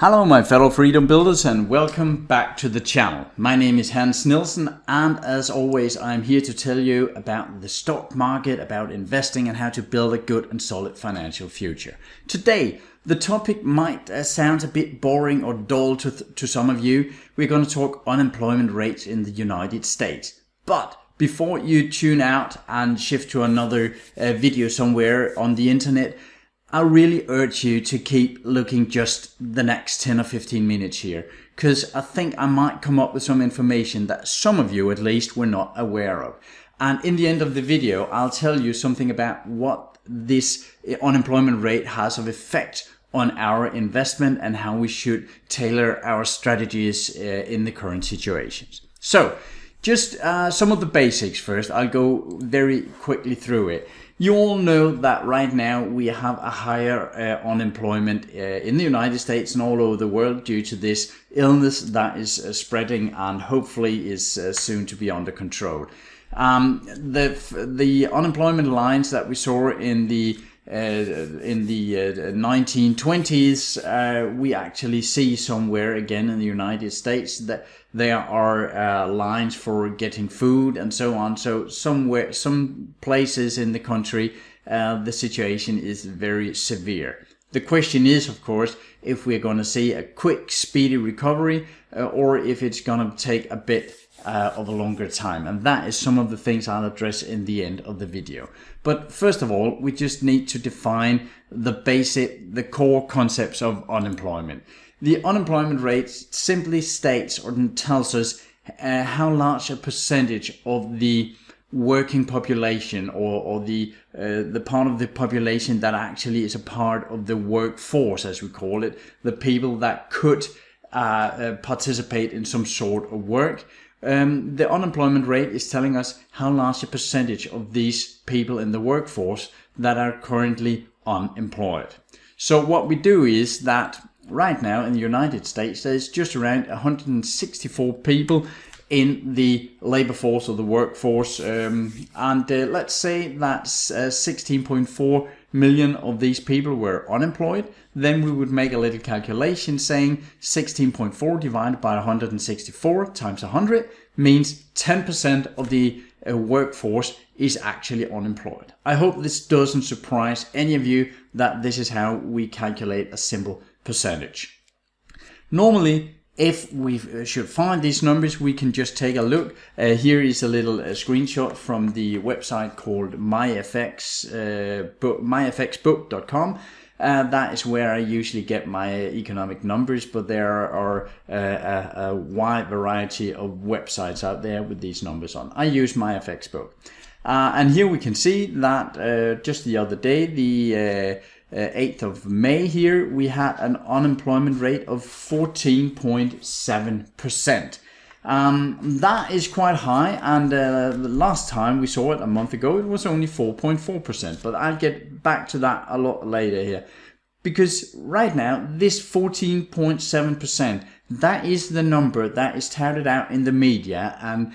Hello my fellow freedom builders and welcome back to the channel. My name is Hans Nielsen and as always I'm here to tell you about the stock market, about investing and how to build a good and solid financial future. Today the topic might sound a bit boring or dull to some of you. We're going to talk unemployment rates in the United States. But before you tune out and shift to another video somewhere on the internet, I really urge you to keep looking just the next 10 or 15 minutes here, because I think I might come up with some information that some of you at least were not aware of. And in the end of the video, I'll tell you something about what this unemployment rate has of effect on our investment and how we should tailor our strategies in the current situations. So, just some of the basics first. I'll go very quickly through it. You all know that right now we have a higher unemployment in the United States and all over the world due to this illness that is spreading and hopefully is soon to be under control. The unemployment lines that we saw in the 1920s, we actually see somewhere again in the United States that there are lines for getting food and so on. So some places in the country, the situation is very severe. The question is, of course, if we're going to see a quick, speedy recovery or if it's going to take a bit of a longer time. And that is some of the things I'll address in the end of the video. But first of all, we just need to define the core concepts of unemployment. The unemployment rate simply states or tells us how large a percentage of the working population or the part of the population that actually is a part of the workforce, as we call it, the people that could participate in some sort of work. The unemployment rate is telling us how large a percentage of these people in the workforce that are currently unemployed. So what we do is that right now in the United States there's just around 164 people in the labor force or the workforce, and let's say that 16.4 million of these people were unemployed. Then we would make a little calculation saying 16.4 divided by 164 times 100 means 10% of the workforce is actually unemployed. I hope this doesn't surprise any of you that this is how we calculate a simple percentage. Normally, if we should find these numbers, we can just take a look. Here is a little screenshot from the website called myfxbook.com. That is where I usually get my economic numbers, but there are a wide variety of websites out there with these numbers on. I use myfxbook. And here we can see that just the other day, the 8th of May here, we had an unemployment rate of 14.7%. That is quite high, and the last time we saw it a month ago it was only 4.4%, but I'll get back to that a lot later here. Because right now this 14.7%, that is the number that is touted out in the media, and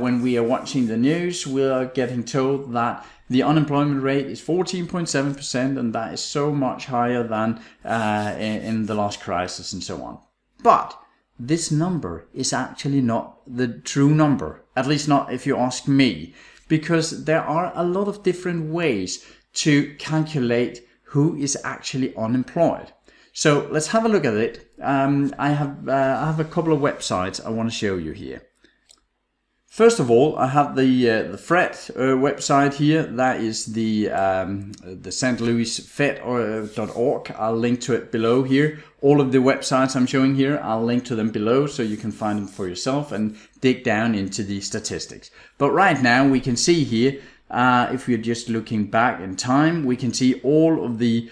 when we are watching the news we are getting told that the unemployment rate is 14.7%, and that is so much higher than in the last crisis and so on. But this number is actually not the true number, at least not if you ask me, because there are a lot of different ways to calculate who is actually unemployed. So let's have a look at it. I have a couple of websites I want to show you here. First of all, I have the Fed website here. That is the St. Louis Fed.org. I'll link to it below here. All of the websites I'm showing here, I'll link to them below so you can find them for yourself and dig down into the statistics. But right now we can see here, if we're just looking back in time, we can see all of the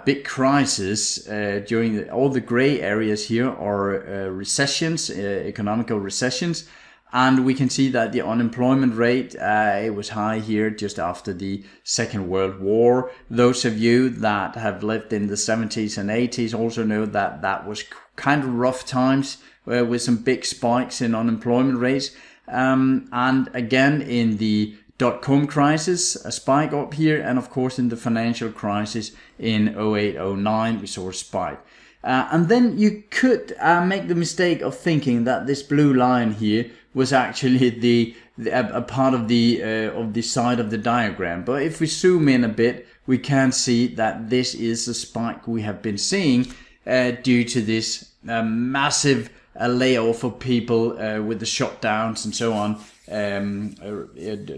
big crises during all the gray areas here are recessions, economical recessions. And we can see that the unemployment rate, it was high here just after the Second World War. Those of you that have lived in the 70s and 80s also know that that was kind of rough times with some big spikes in unemployment rates. And again, in the dot-com crisis, a spike up here, and of course in the financial crisis in 08-09 we saw a spike. And then you could make the mistake of thinking that this blue line here was actually a part of the side of the diagram. But if we zoom in a bit, we can see that this is the spike we have been seeing due to this massive layoff of people with the shutdowns and so on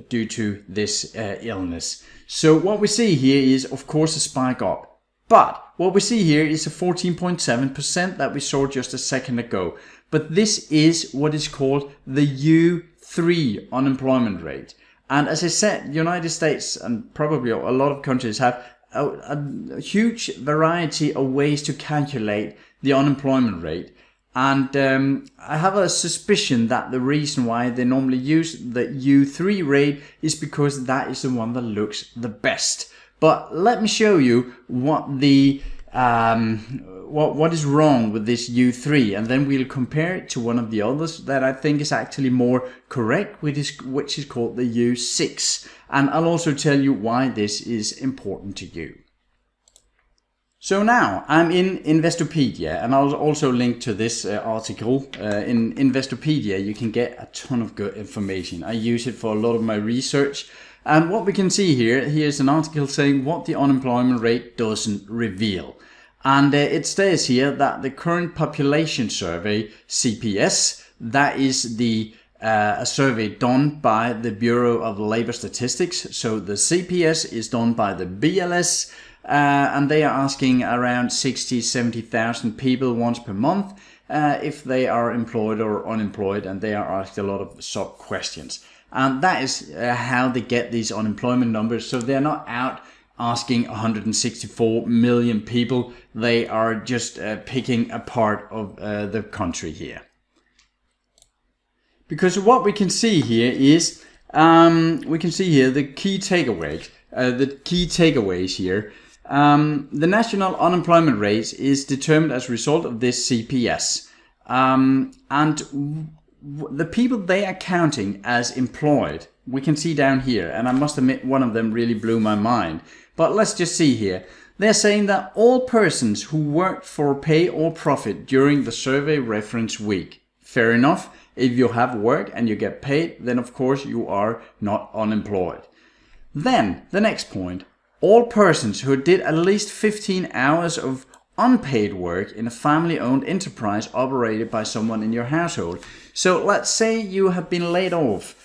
due to this illness. So what we see here is, of course, a spike up. But what we see here is a 14.7% that we saw just a second ago. But this is what is called the U3 unemployment rate. And as I said, the United States and probably a lot of countries have a huge variety of ways to calculate the unemployment rate. And I have a suspicion that the reason why they normally use the U3 rate is because that is the one that looks the best. But let me show you what the what is wrong with this U3, and then we'll compare it to one of the others that I think is actually more correct, which is called the U6. And I'll also tell you why this is important to you. So now I'm in Investopedia, and I'll also link to this article. In Investopedia you can get a ton of good information. I use it for a lot of my research. And what we can see here's an article saying what the unemployment rate doesn't reveal. And it says here that the current population survey, CPS, that is a survey done by the Bureau of Labor Statistics. So the CPS is done by the BLS, and they are asking around 70,000 people once per month if they are employed or unemployed, and they are asked a lot of sub questions. And that is how they get these unemployment numbers. So they're not out asking 164 million people. They are just picking a part of the country here. Because what we can see here is, the key takeaways. Here. The national unemployment rate is determined as a result of this CPS. And the people they are counting as employed, we can see down here, and I must admit one of them really blew my mind. But let's just see here. They're saying that all persons who worked for pay or profit during the survey reference week. Fair enough. If you have work and you get paid, then of course you are not unemployed. Then the next point. All persons who did at least 15 hours of unpaid work in a family-owned enterprise operated by someone in your household. So let's say you have been laid off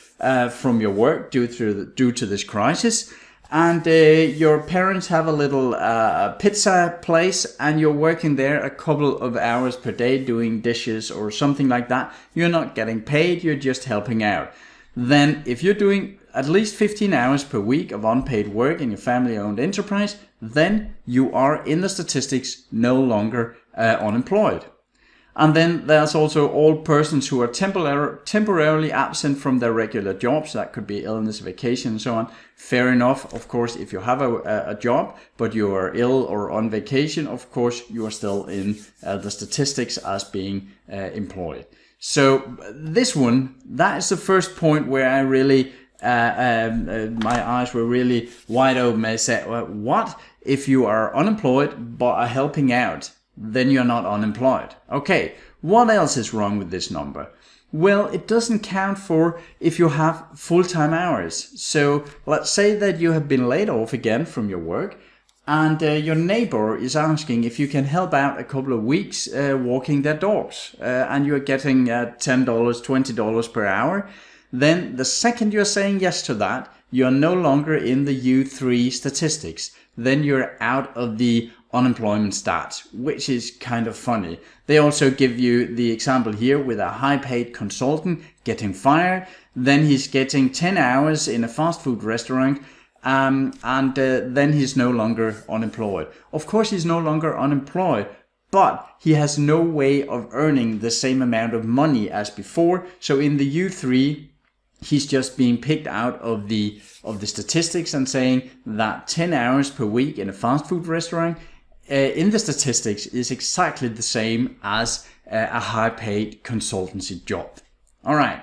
from your work due to this crisis, and your parents have a little pizza place, and you're working there a couple of hours per day doing dishes or something like that. You're not getting paid, you're just helping out. Then if you're doing at least 15 hours per week of unpaid work in your family-owned enterprise, then you are in the statistics no longer unemployed. And then there's also all persons who are temporarily absent from their regular jobs. That could be illness, vacation, and so on. Fair enough. Of course, if you have a job, but you are ill or on vacation, of course, you are still in the statistics as being employed. So this one, that is the first point where I really, my eyes were really wide open. I said, well, what if you are unemployed but are helping out? Then you're not unemployed. Okay, what else is wrong with this number? Well, it doesn't count for if you have full-time hours. So let's say that you have been laid off again from your work, and your neighbor is asking if you can help out a couple of weeks walking their dogs, and you're getting $10, $20 per hour. Then the second you're saying yes to that, you're no longer in the U3 statistics. Then you're out of the unemployment stats, which is kind of funny. They also give you the example here with a high-paid consultant getting fired. Then he's getting 10 hours in a fast food restaurant, and then he's no longer unemployed. Of course, he's no longer unemployed, but he has no way of earning the same amount of money as before. So in the U3, he's just being picked out of the statistics and saying that 10 hours per week in a fast food restaurant in the statistics is exactly the same as a high-paid consultancy job. All right.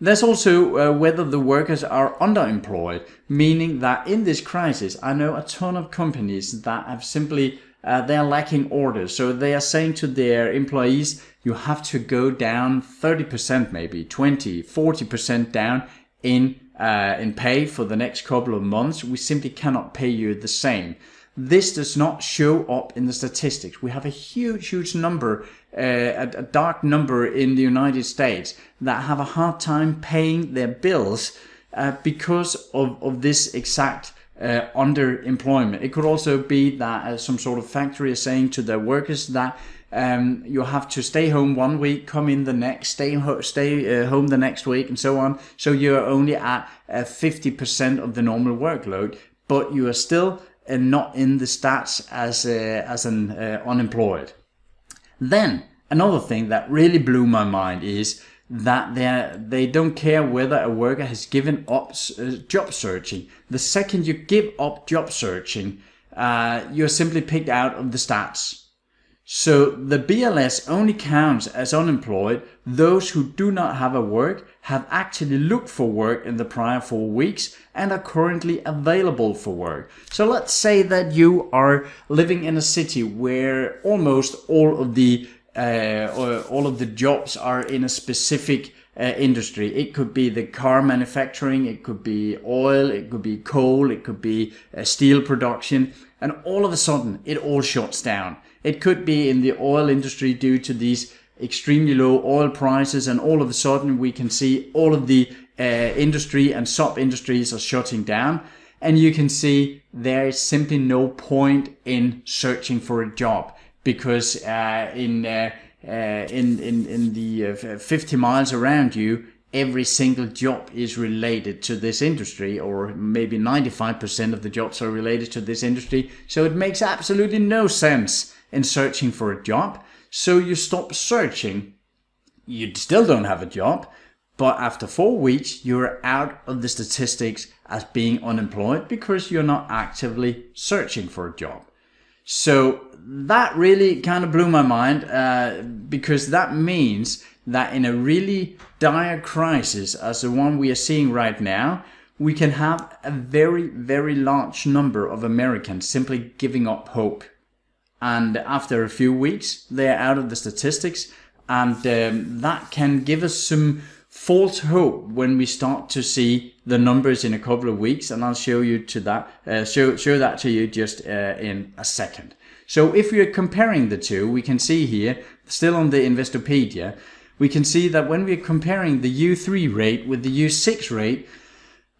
There's also whether the workers are underemployed, meaning that in this crisis, I know a ton of companies that have simply they are lacking orders. So they are saying to their employees, you have to go down 30%, maybe 20, 40% down in pay for the next couple of months. We simply cannot pay you the same. This does not show up in the statistics. We have a huge number, a dark number in the United States that have a hard time paying their bills because of this exact underemployment. It could also be that some sort of factory is saying to their workers that you have to stay home 1 week, come in the next, stay home the next week, and so on. So you're only at 50% of the normal workload, but you are still not in the stats as an unemployed. Then another thing that really blew my mind is that they don't care whether a worker has given up job searching. The second you give up job searching, you're simply picked out of the stats. So the BLS only counts as unemployed those who do not have a work, have actually looked for work in the prior 4 weeks, and are currently available for work. So let's say that you are living in a city where almost all of the jobs are in a specific industry. It could be the car manufacturing, it could be oil, it could be coal, it could be steel production, and all of a sudden it all shuts down. It could be in the oil industry due to these extremely low oil prices, and all of a sudden we can see all of the industry and sub-industries are shutting down, and you can see there is simply no point in searching for a job, because in the 50 miles around you, every single job is related to this industry, or maybe 95% of the jobs are related to this industry. So it makes absolutely no sense in searching for a job. So you stop searching, you still don't have a job, but after 4 weeks you're out of the statistics as being unemployed because you're not actively searching for a job. So that really kind of blew my mind, because that means that in a really dire crisis as the one we are seeing right now, we can have a very large number of Americans simply giving up hope. And after a few weeks, they're out of the statistics, and that can give us some false hope when we start to see the numbers in a couple of weeks. And I'll show you to that, show that to you just in a second. So if we are comparing the two, we can see here, still on the Investopedia, we can see that when we're comparing the U3 rate with the U6 rate,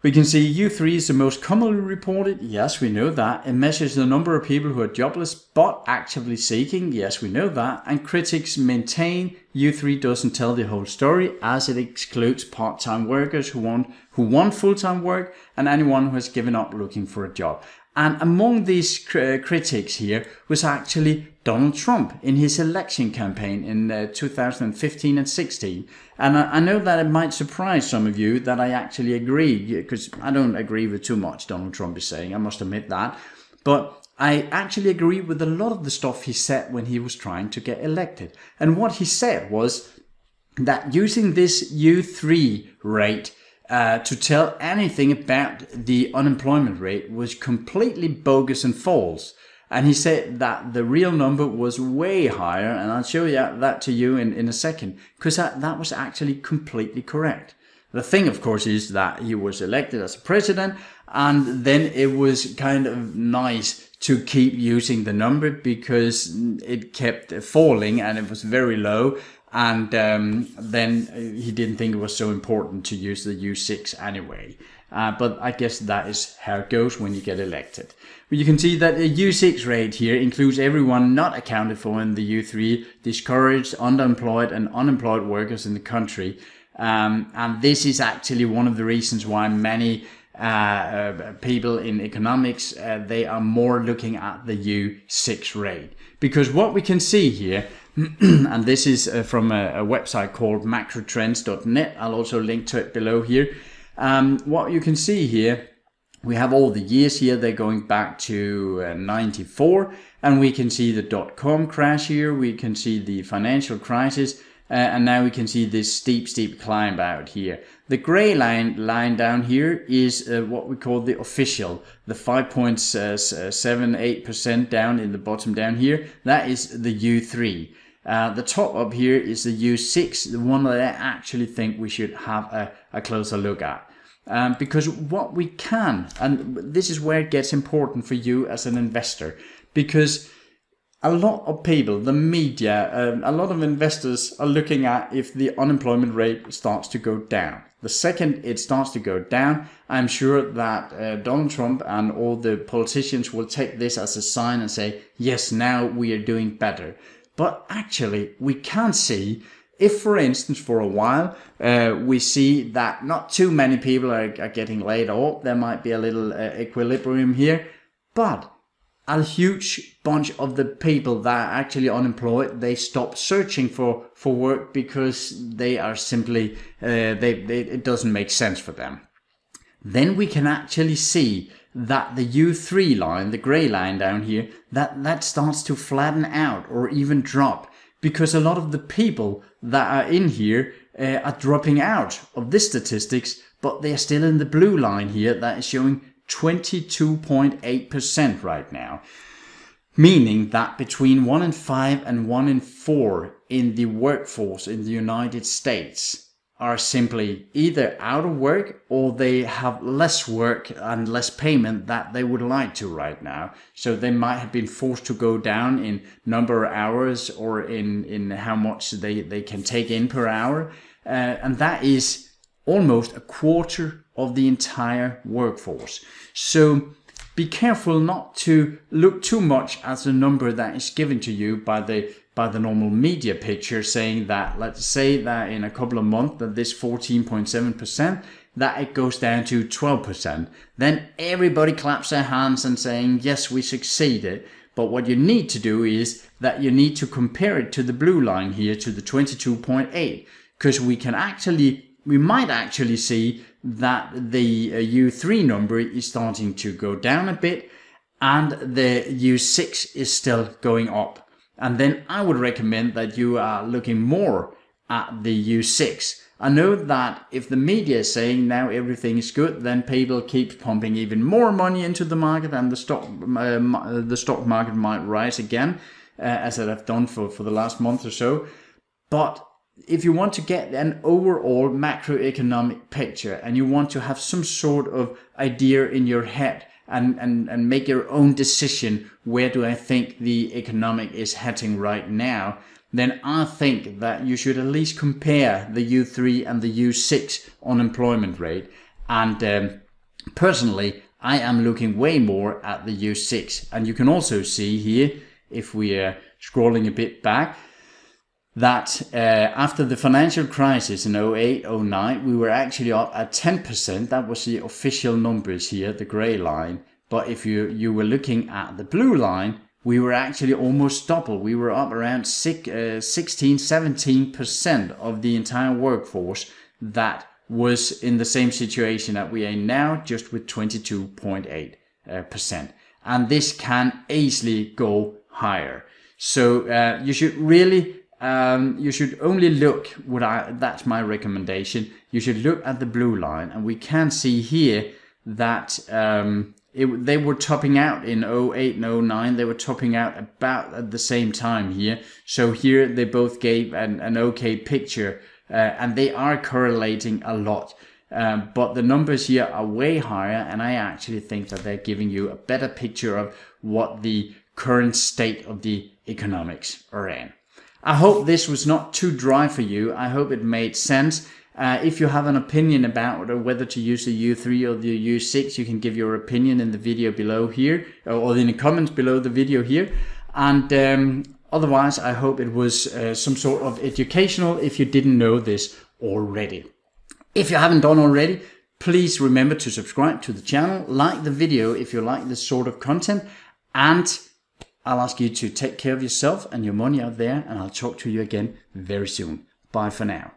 we can see U3 is the most commonly reported. Yes, we know that. It measures the number of people who are jobless but actively seeking. Yes, we know that. And critics maintain U3 doesn't tell the whole story, as it excludes part-time workers who want full-time work, and anyone who has given up looking for a job. And among these critics here was actually Donald Trump in his election campaign in 2015 and 16. And I know that it might surprise some of you that I actually agree, because I don't agree with too much Donald Trump is saying, I must admit that. But I actually agree with a lot of the stuff he said when he was trying to get elected. And what he said was that using this U3 rate to tell anything about the unemployment rate was completely bogus and false. And he said that the real number was way higher, and I'll show you that to you in a second, because that was actually completely correct. The thing, of course, is that he was elected as a president, and then it was kind of nice to keep using the number because it kept falling and it was very low. And then he didn't think it was so important to use the U6 anyway. But I guess that is how it goes when you get elected. But you can see that the U6 rate here includes everyone not accounted for in the U3, discouraged, underemployed and unemployed workers in the country. And this is actually one of the reasons why many people in economics, they are more looking at the U6 rate. Because what we can see here, and this is from a website called macrotrends.net. I'll also link to it below here. What you can see here, we have all the years here. They're going back to 94, and we can see the .com crash here. We can see the financial crisis, and now we can see this steep climb out here. The gray line down here is what we call the official, the 5.78% down in the bottom down here. That is the U3. The top up here is the U6, the one that I actually think we should have a closer look at. Because what we can, and this is where it gets important for you as an investor, because a lot of people, the media, a lot of investors are looking at if the unemployment rate starts to go down. The second it starts to go down, I'm sure that Donald Trump and all the politicians will take this as a sign and say, yes, now we are doing better. But actually, we can see, if for instance for a while we see that not too many people are getting laid off, there might be a little equilibrium here, but a huge bunch of the people that are actually unemployed, they stop searching for work because they are simply it doesn't make sense for them. Then we can actually see that the U3 line, the gray line down here, that starts to flatten out or even drop, because a lot of the people that are in here are dropping out of this statistics, but they are still in the blue line here that is showing 22.8% right now. Meaning that between 1 in 5 and 1 in 4 in the workforce in the United States are simply either out of work or they have less work and less payment that they would like to right now. So they might have been forced to go down in number of hours or in how much they can take in per hour. And that is almost a quarter of the entire workforce. So be careful not to look too much at the number that is given to you by the normal media picture, saying that, let's say that in a couple of months that this 14.7%, that it goes down to 12%. Then everybody claps their hands and saying, yes, we succeeded. But what you need to do is that you need to compare it to the blue line here, to the 22.8, because we might actually see that the U3 number is starting to go down a bit and the U6 is still going up. And then I would recommend that you are looking more at the U6. I know that if the media is saying now everything is good, then people keep pumping even more money into the market, and the stock market might rise again, as it have done for the last month or so. But if you want to get an overall macroeconomic picture and you want to have some sort of idea in your head and make your own decision, where do I think the economic is heading right now, then I think that you should at least compare the U3 and the U6 unemployment rate. And personally, I am looking way more at the U6. And you can also see here, if we are scrolling a bit back, that after the financial crisis in 08-09, we were actually up at 10%. That was the official numbers here, the gray line. But if you were looking at the blue line, we were actually almost double. We were up around 16-17% of the entire workforce that was in the same situation that we are in now, just with 22.8%. And this can easily go higher. So you should really you should only look, that's my recommendation, you should look at the blue line. And we can see here that they were topping out in 08 and 09, they were topping out about at the same time here. So here they both gave an okay picture, and they are correlating a lot. But the numbers here are way higher, and I actually think that they're giving you a better picture of what the current state of the economics are in. I hope this was not too dry for you. I hope it made sense. If you have an opinion about whether to use the U3 or the U6, you can give your opinion in the video below here, or in the comments below the video here. And otherwise, I hope it was some sort of educational if you didn't know this already. If you haven't done already, please remember to subscribe to the channel, like the video if you like this sort of content, and I'll ask you to take care of yourself and your money out there, and I'll talk to you again very soon. Bye for now.